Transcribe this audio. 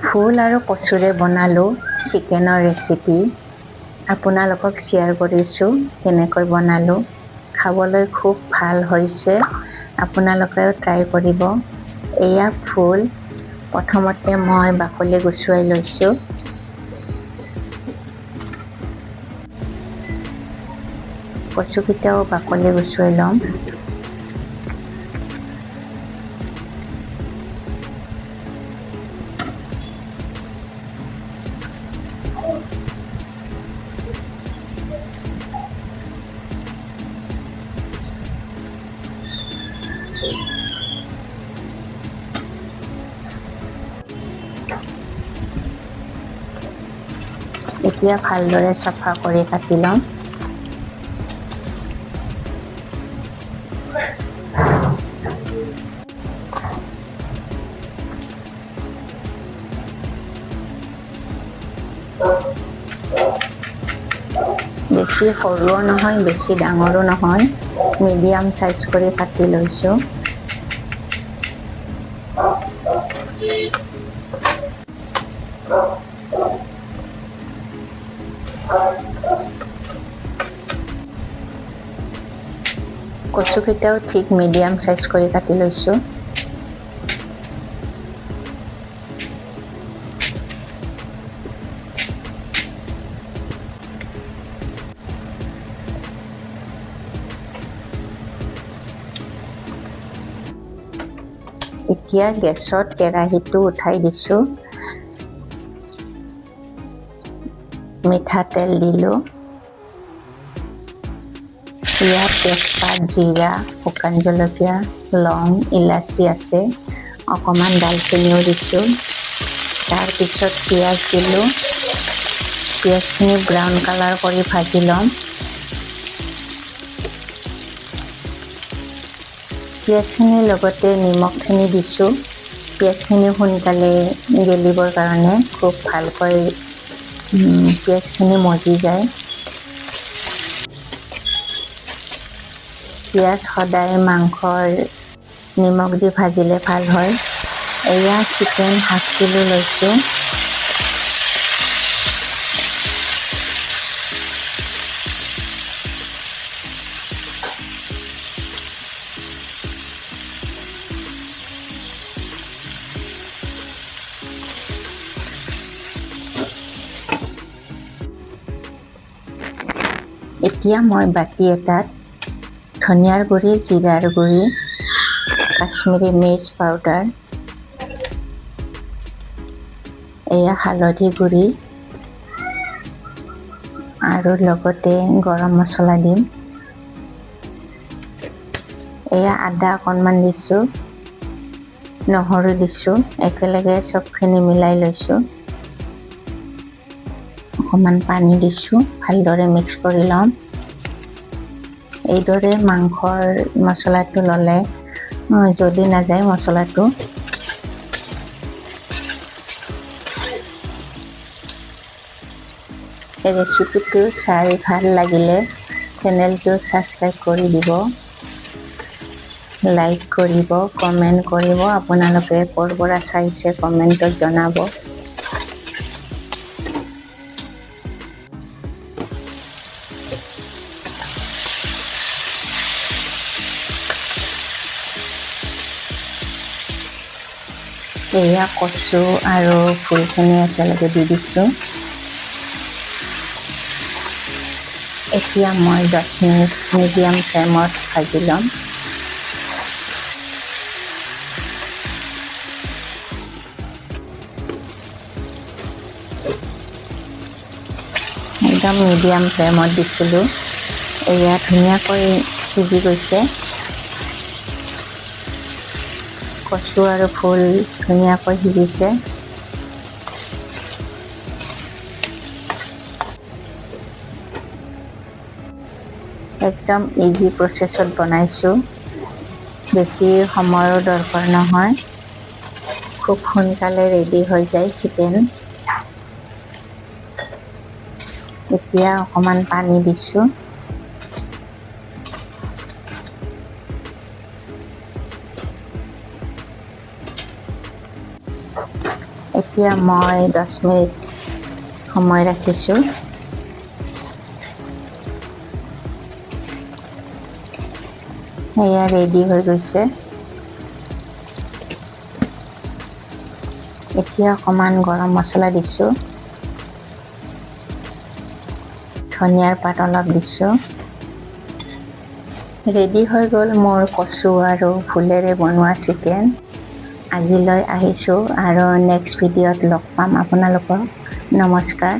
ফুল আৰু কচুৰে বনালোঁ চিকেনৰ ৰেচিপি। আপোনালোকক শ্বেয়াৰ কৰিছোঁ কেনেকৈ বনালোঁ। খাবলৈ খুব ভাল হৈছে, আপোনালোকেও ট্ৰাই কৰিব। এয়া ফুল, প্ৰথমতে মই বাকলি গুচুৱাই লৈছোঁ। কচুকেইটাও বাকলি গুচুৱাই ল'ম। এতিয়া ভালদৰে চাফা কৰি কাটি ল'ম। বেছি সৰুও নহয়, বেছি ডাঙৰো নহয়, মিডিয়াম সাইজ কৰি কাটি লৈছোঁ। কচুকেইটাও ঠিক মিডিয়াম সাইজ কৰি কাটি লৈছোঁ। এতিয়া গেছত কেৰাহীটো উঠাই দিছোঁ। মিঠাতেল দিলোঁ। ইয়াত তেজপাত, জিৰা, শুকান জলকীয়া, লং, ইলাচি আছে। অকণমান দালচেনিও দিছোঁ। তাৰপিছত পিঁয়াজ দিলোঁ। পিঁয়াজখিনি ব্ৰাউন কালাৰ কৰি ভাজি ল'ম। পিঁয়াজখিনিৰ লগতে নিমখখিনি দিছোঁ। পিঁয়াজখিনি সোনকালে গেলিবৰ কাৰণে খুব ভালকৈ পিঁয়াজখিনি মজি যায়। পিঁয়াজ সদায় মাংসৰ নিমখ দি ভাজিলে ভাল হয়। এয়া চিকেন 1/2 কিলো লৈছোঁ। এতিয়া মই বাতি এটাত ধনিয়াৰ গুড়ি, জিৰাৰ গুড়ি, কাশ্মীৰী মিৰ্চ পাউডাৰ, এয়া হালধি গুড়ি আৰু লগতে গৰম মছলা দিম। এয়া আদা অকণমান দিছোঁ, নহৰু দিছোঁ, একেলগে চবখিনি মিলাই লৈছোঁ। অকণমান পানী দিছোঁ, ভালদৰে মিক্স কৰি ল'ম। এইদৰে মাংসৰ মছলাটো ল'লে জ্বলি নাযায় মছলাটো। এই ৰেচিপিটো চাই ভাল লাগিলে চেনেলটো ছাবস্ক্ৰাইব কৰি দিব, লাইক কৰিব, কমেণ্ট কৰিব। আপোনালোকে ক'ৰ পৰা চাইছে কমেণ্টত জনাব। এয়া কচু আৰু ফুলখিনি একেলগে দি দিছোঁ। এতিয়া মই 10 মিনিট মিডিয়াম ফ্লেমত ভাজি ল'ম। একদম মিডিয়াম ফ্লেমত দিছিলোঁ। এয়া ধুনীয়াকৈ সিজি গৈছে। কচু আৰু ফুল ধুনীয়াকৈ সিজিছে। একদম ইজি প্ৰচেছত বনাইছোঁ, বেছি সময়ৰ দৰকাৰ নহয়, খুব সোনকালে ৰেডি হৈ যায় চিকেন। এতিয়া অকণমান পানী দিছোঁ। এতিয়া মই 10 মিনিট সময় ৰাখিছোঁ। এয়া ৰেডি হৈ গৈছে। এতিয়া অকণমান গৰম মছলা দিছোঁ, ধনিয়াৰ পাত অলপ দিছোঁ। ৰেডি হৈ গ'ল মোৰ কচু আৰু ফুলেৰে বনোৱা চিকেন। আজিলৈ আহিছোঁ আৰু নেক্সট ভিডিঅ'ত লগ পাম আপোনালোকক। নমস্কাৰ।